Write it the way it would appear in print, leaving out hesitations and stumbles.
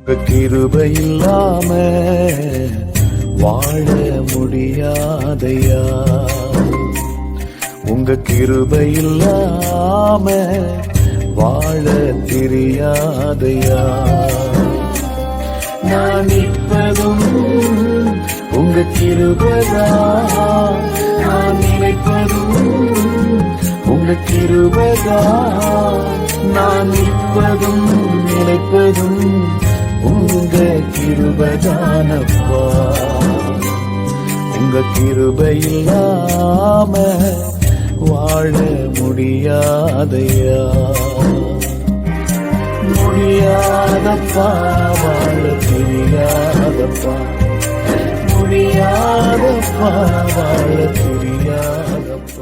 கிருபை இல்லாம வாழ முடியாதையா, உங்க கிருபை இல்லாம வாழ தெரியாதையா. நான் நிற்பதும் உங்க கிருபைதான், நான் நினைப்பதும் உங்க கிருபைதான், நான் நிற்பதும் நினைப்பதும் உங்க கிருபைதானப்பா. உங்க கிருபை இல்லாம வாழ முடியாதையா, முடியாதப்பா, வாழ தெரியாதப்பா, முடியாதப்பா, வாழ தெரியாதப்பா.